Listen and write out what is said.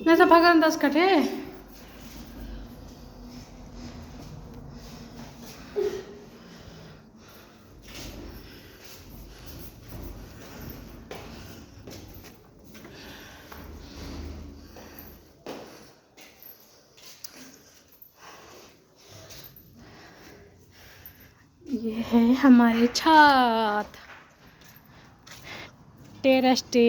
ना सफा कर 10 कटे। ये है हमारे छत टेरेस डे।